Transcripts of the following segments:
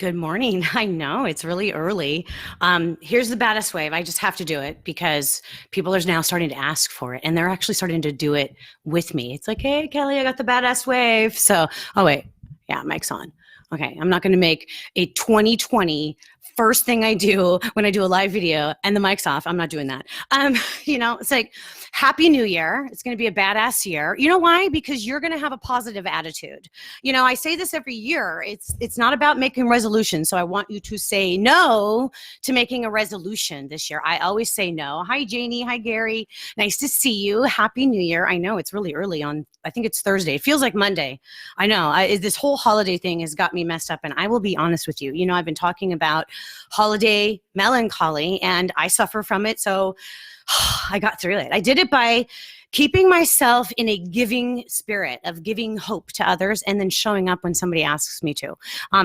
Good morning. I know it's really early. Here's the baddest wave. I just have to do it because people are now starting to ask for it, and they're actually starting to do it with me. It's like, hey, Kelly, I got the badass wave. So, oh wait, yeah, mic's on. Okay, I'm not going to make a 2020 first thing I do when I do a live video and the mic's off. I'm not doing that. It's like Happy New Year. It's going to be a badass year. You know why? Because you're going to have a positive attitude. I say this every year. It's not about making resolutions. So I want you to say no to making a resolution this year. I always say no. Hi, Janie. Hi, Gary. Nice to see you. Happy New Year. I know it's really early on. I think it's Thursday. It feels like Monday. I know. This whole holiday thing has got me messed up. And I will be honest with you. I've been talking about holiday melancholy and I suffer from it. So I got through it. I did it by keeping myself in a giving spirit of giving hope to others and then showing up when somebody asks me to.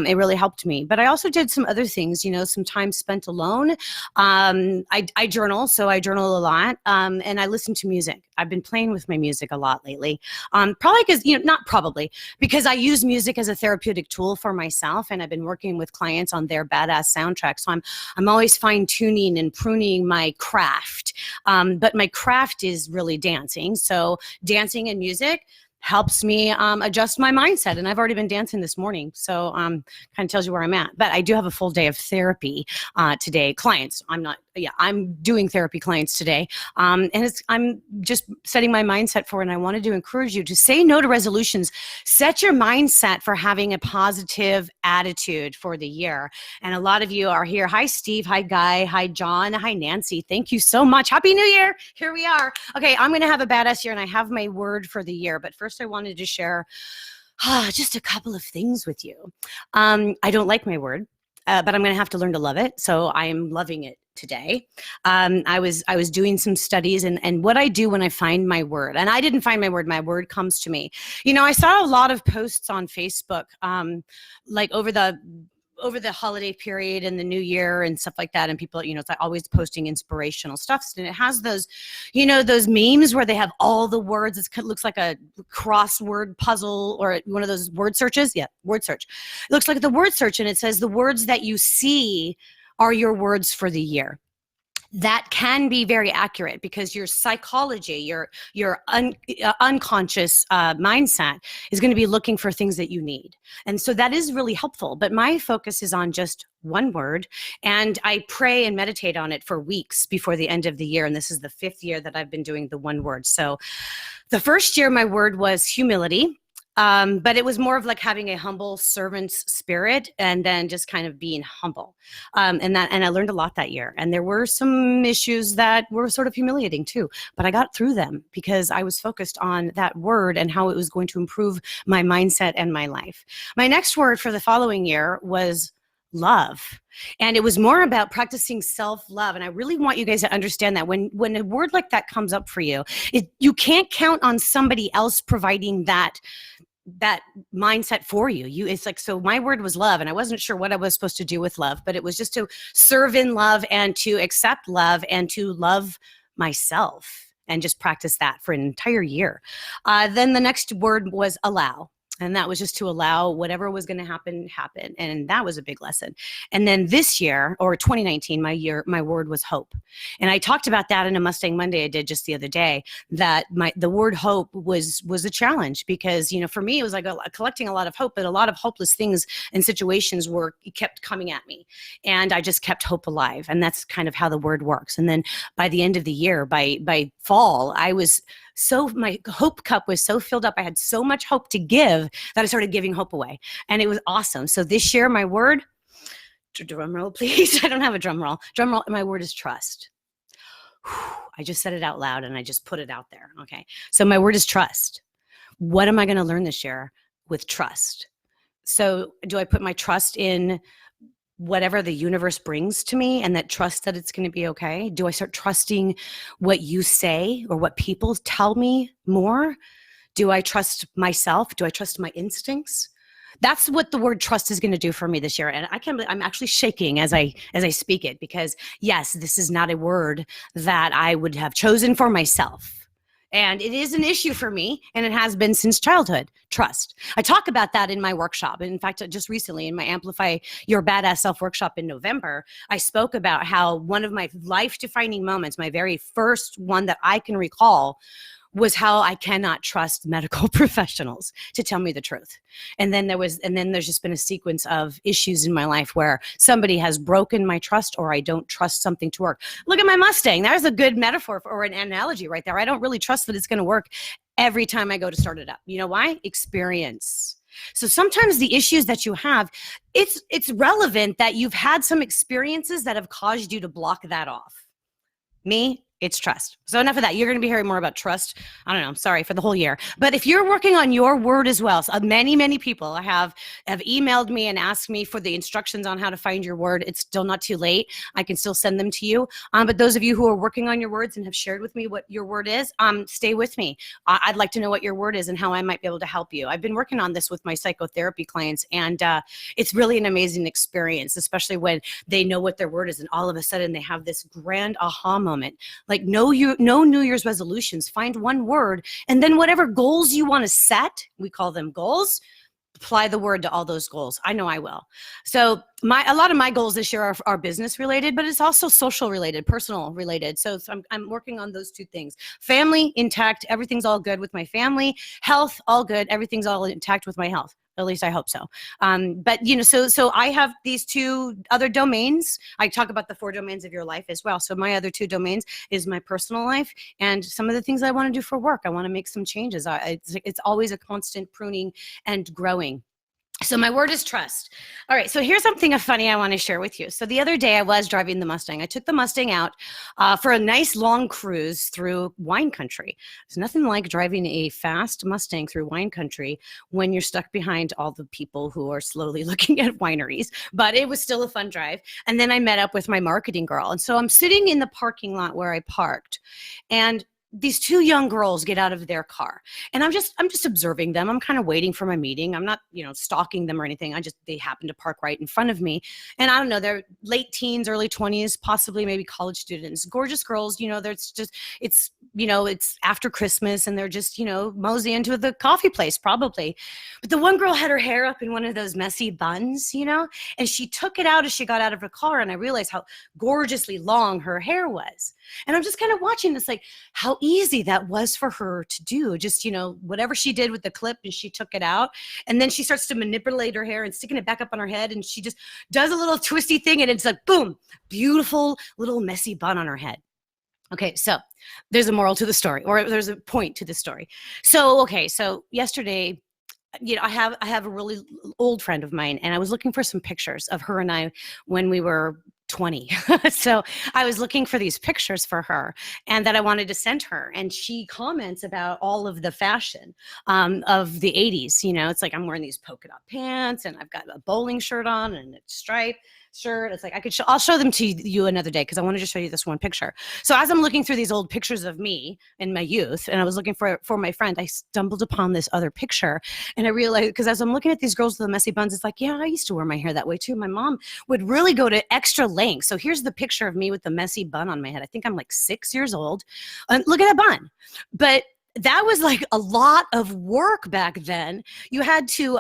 It really helped me. But I also did some other things, some time spent alone. I journal, so I journal a lot, and I listen to music. I've been playing with my music a lot lately. Probably because, not probably, because I use music as a therapeutic tool for myself, and I've been working with clients on their badass soundtrack. So I'm always fine tuning and pruning my craft. But my craft is really dancing. So dancing and music helps me adjust my mindset. And I've already been dancing this morning. So kind of tells you where I'm at. But I do have a full day of therapy today. Clients, I'm doing therapy clients today. And I'm just setting my mindset for it. And I wanted to encourage you to say no to resolutions. Set your mindset for having a positive attitude for the year. And a lot of you are here. Hi, Steve. Hi, Guy. Hi, John. Hi, Nancy. Thank you so much. Happy New Year. Here we are. Okay, I'm going to have a badass year and I have my word for the year. But first, I wanted to share just a couple of things with you. I don't like my word, but I'm going to have to learn to love it. So I am loving it today. I was doing some studies and what I do when I find my word, and I didn't find my word comes to me. I saw a lot of posts on Facebook, like over the holiday period and the new year and stuff like that. And people, it's like always posting inspirational stuff. And it has those, those memes where they have all the words. It looks like a crossword puzzle or one of those word searches. Yeah, word search. It looks like the word search. And it says the words that you see are your words for the year. That can be very accurate because your psychology, your unconscious mindset is going to be looking for things that you need. And so that is really helpful. But my focus is on just one word. And I pray and meditate on it for weeks before the end of the year. And this is the 5th year that I've been doing the one word. So the first year, my word was humility. But it was more of like having a humble servant's spirit and then just kind of being humble. And I learned a lot that year. And there were some issues that were sort of humiliating too, but I got through them because I was focused on that word and how it was going to improve my mindset and my life. My next word for the following year was love. And it was more about practicing self-love. And I really want you guys to understand that when a word like that comes up for you, you can't count on somebody else providing that mindset for you. It's like, so my word was love, and I wasn't sure what I was supposed to do with love, but it was just to serve in love and to accept love and to love myself and just practice that for an entire year. Then the next word was allow. And that was just to allow whatever was going to happen. And that was a big lesson. And then this year, or 2019, my word was hope. And I talked about that in a Mustang Monday I did just the other day, that the word hope was a challenge because, for me, it was like collecting a lot of hope, but a lot of hopeless things and situations kept coming at me. And I just kept hope alive. And that's kind of how the word works. And then by the end of the year, by fall, my hope cup was so filled up. I had so much hope to give that I started giving hope away. And it was awesome. So this year, my word, drum roll, please. I don't have a drum roll. Drum roll. My word is trust. I just said it out loud and I just put it out there. Okay. So my word is trust. What am I going to learn this year with trust? So do I put my trust in whatever the universe brings to me and that trust that it's going to be okay? Do I start trusting what you say or what people tell me more? Do I trust myself? Do I trust my instincts? That's what the word trust is going to do for me this year. And I'm actually shaking as I speak it because yes, this is not a word that I would have chosen for myself. And it is an issue for me, and it has been since childhood. Trust. I talk about that in my workshop. And in fact, just recently in my Amplify Your Badass Self workshop in November, I spoke about how one of my life-defining moments, my very first one that I can recall, was how I cannot trust medical professionals to tell me the truth. And then there's just been a sequence of issues in my life where somebody has broken my trust, or I don't trust something to work. Look at my Mustang. There's a good metaphor or an analogy right there. I don't really trust that it's going to work every time I go to start it up. You know why? Experience. So sometimes the issues that you have, it's relevant that you've had some experiences that have caused you to block that off. Me, it's trust. So enough of that. You're going to be hearing more about trust. I don't know. Sorry for the whole year. But if you're working on your word as well, so many people have emailed me and asked me for the instructions on how to find your word. It's still not too late. I can still send them to you. But those of you who are working on your words and have shared with me what your word is, stay with me. I'd like to know what your word is and how I might be able to help you. I've been working on this with my psychotherapy clients, and it's really an amazing experience, especially when they know what their word is and all of a sudden they have this grand aha moment. Like no New Year's resolutions. Find one word, and then whatever goals you want to set, we call them goals, apply the word to all those goals. I know I will. So a lot of my goals this year are business related, but it's also social related, personal related. So I'm working on those two things. Family intact, everything's all good with my family. Health, all good, everything's all intact with my health. At least I hope so. But so I have these two other domains. I talk about the 4 domains of your life as well. So my other 2 domains is my personal life and some of the things I want to do for work. I want to make some changes. It's always a constant pruning and growing. So my word is trust. All right. So here's something funny I want to share with you. So the other day I was driving the Mustang. I took the Mustang out for a nice long cruise through wine country. There's nothing like driving a fast Mustang through wine country when you're stuck behind all the people who are slowly looking at wineries, but it was still a fun drive. And then I met up with my marketing girl. And so I'm sitting in the parking lot where I parked, and these 2 young girls get out of their car, and I'm just observing them. I'm kind of waiting for my meeting. I'm not, stalking them or anything. They happen to park right in front of me. And I don't know, they're late teens, early 20s, possibly maybe college students, gorgeous girls. It's after Christmas and they're just, mosey into the coffee place probably. But the one girl had her hair up in one of those messy buns, and she took it out as she got out of her car. And I realized how gorgeously long her hair was. And I'm just kind of watching this, like how easy that was for her to do. Just, whatever she did with the clip, and she took it out, and then she starts to manipulate her hair and sticking it back up on her head. And she just does a little twisty thing, and it's like, boom, beautiful little messy bun on her head. Okay, so there's a moral to the story, or there's a point to the story. So yesterday, I have a really old friend of mine, and I was looking for some pictures of her and I when we were 20. So I was looking for these pictures for her and that I wanted to send her. And she comments about all of the fashion of the 80s. It's like I'm wearing these polka dot pants and I've got a bowling shirt on and a stripe shirt. It's like I'll show them to you another day because I wanted to show you this one picture. So as I'm looking through these old pictures of me in my youth, and I was looking for my friend, I stumbled upon this other picture, and I realized, because as I'm looking at these girls with the messy buns, it's like, yeah, I used to wear my hair that way too. My mom would really go to extra length. So here's the picture of me with the messy bun on my head. I think I'm like 6 years old. And look at that bun. But that was like a lot of work back then. You had to,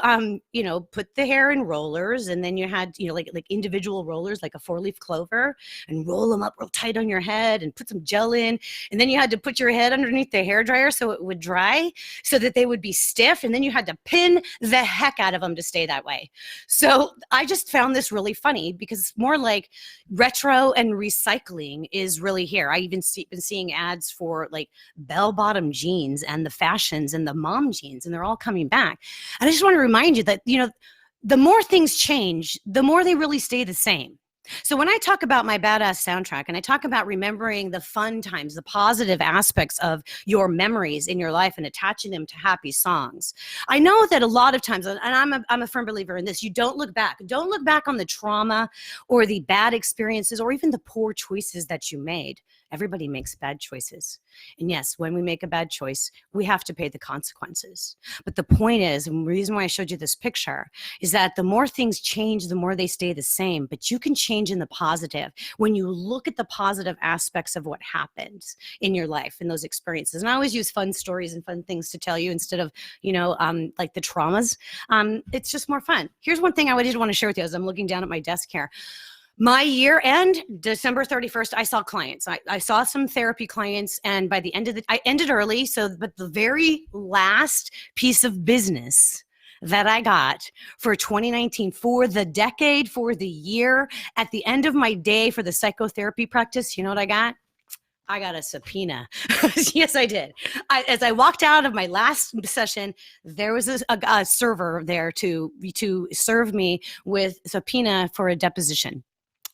put the hair in rollers, and then you had, like individual rollers, like a 4-leaf clover, and roll them up real tight on your head and put some gel in. And then you had to put your head underneath the hair dryer so it would dry, so that they would be stiff. And then you had to pin the heck out of them to stay that way. So I just found this really funny because it's more like retro and recycling is really here. I even been seeing ads for like bell-bottom jeans and the fashions and the mom jeans, and they're all coming back. And I just want to remind you that, the more things change, the more they really stay the same. So when I talk about my badass soundtrack, and I talk about remembering the fun times, the positive aspects of your memories in your life and attaching them to happy songs, I know that a lot of times, and I'm a firm believer in this, you don't look back. Don't look back on the trauma or the bad experiences or even the poor choices that you made. Everybody makes bad choices. And yes, when we make a bad choice, we have to pay the consequences. But the point is, and the reason why I showed you this picture, is that the more things change, the more they stay the same. But you can change change in the positive when you look at the positive aspects of what happens in your life and those experiences. And I always use fun stories and fun things to tell you instead of, like the traumas. It's just more fun. Here's one thing I did want to share with you as I'm looking down at my desk here. My year end, December 31st, I saw clients. I saw some therapy clients, and by the end of I ended early. But the very last piece of business that I got for 2019, for the decade, for the year, at the end of my day for the psychotherapy practice, you know what I got? I got a subpoena. Yes, I did. As I walked out of my last session, there was a server there to serve me with subpoena for a deposition.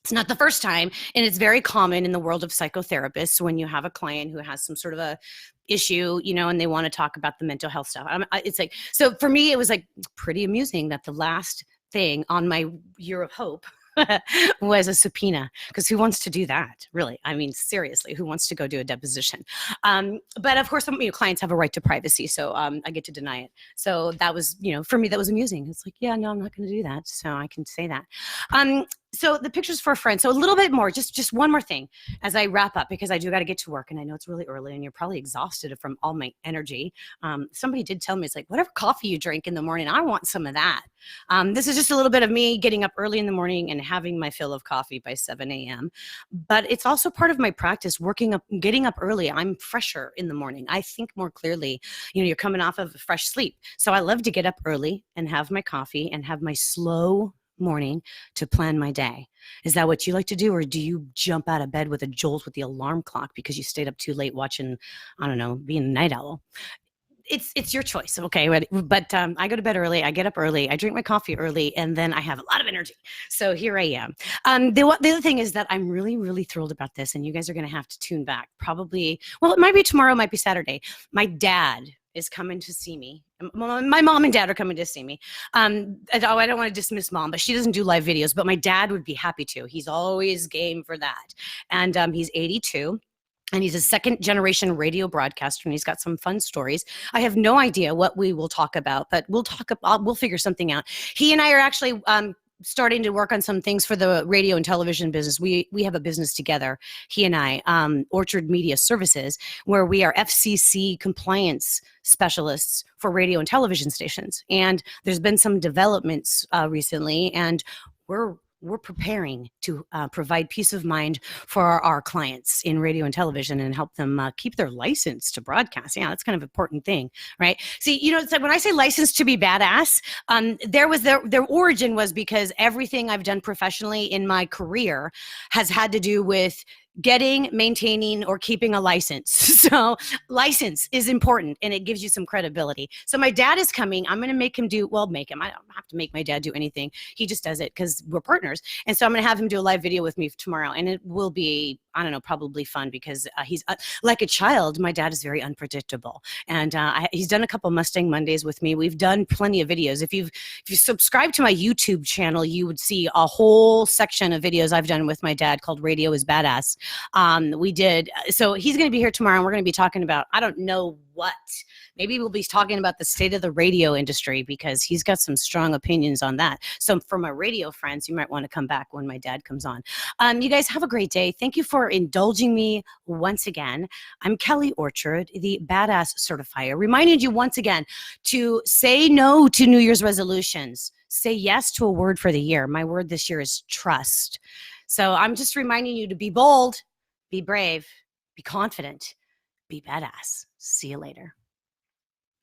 It's not the first time, and it's very common in the world of psychotherapists when you have a client who has some sort of a issue, and they want to talk about the mental health stuff. It's like, so for me, it was like pretty amusing that the last thing on my year of hope was a subpoena, because who wants to do that, really? I mean, seriously, who wants to go do a deposition? But of course, some clients have a right to privacy, so I get to deny it. So that was, for me, that was amusing. It's like, yeah, no, I'm not going to do that, so I can say that. So the pictures for a friend. So a little bit more, just one more thing as I wrap up, because I do got to get to work, and I know it's really early and you're probably exhausted from all my energy. Somebody did tell me, it's like, whatever coffee you drink in the morning, I want some of that. This is just a little bit of me getting up early in the morning and having my fill of coffee by 7 a.m. But it's also part of my practice, getting up early. I'm fresher in the morning. I think more clearly. You're coming off of a fresh sleep. So I love to get up early and have my coffee and have my slow morning to plan my day. Is that what you like to do? Or do you jump out of bed with a jolt with the alarm clock because you stayed up too late watching, I don't know, being a night owl? It's your choice. Okay. But I go to bed early. I get up early. I drink my coffee early, and then I have a lot of energy. So here I am. The other thing is that I'm really, really thrilled about this, and you guys are going to have to tune back. Probably, well, it might be tomorrow, it might be Saturday. My dad is coming to see me. My mom and dad are coming to see me. I don't want to dismiss mom, but she doesn't do live videos, but my dad would be happy to. He's always game for that. And he's 82. And he's a second generation radio broadcaster, and he's got some fun stories. I have no idea what we will talk about, but we'll figure something out. He and I are actually starting to work on some things for the radio and television business. We have a business together, he and I, Orchard Media Services, where we are FCC compliance specialists for radio and television stations. And there's been some developments recently, and we're preparing to provide peace of mind for our clients in radio and television and help them keep their license to broadcast. Yeah, that's kind of an important thing, right? See, it's like when I say license to be badass, their origin was because everything I've done professionally in my career has had to do with getting, maintaining, or keeping a license. So license is important, and it gives you some credibility. So my dad is coming. I'm going to make him make him. I don't have to make my dad do anything. He just does it because we're partners. And so I'm going to have him do a live video with me tomorrow, and it will be, I don't know, probably fun, because he's like a child. My dad is very unpredictable, and he's done a couple Mustang Mondays with me. We've done plenty of videos. If you subscribe to my YouTube channel, you would see a whole section of videos I've done with my dad called Radio is Badass. So he's going to be here tomorrow, and we're going to be talking about, I don't know what, maybe we'll be talking about the state of the radio industry, because he's got some strong opinions on that. So for my radio friends, you might want to come back when my dad comes on. You guys have a great day. Thank you for indulging me once again. I'm Kelly Orchard, the Badass Certifier, reminding you once again to say no to New Year's resolutions. Say yes to a word for the year. My word this year is trust. So I'm just reminding you to be bold, be brave, be confident, be badass. See you later.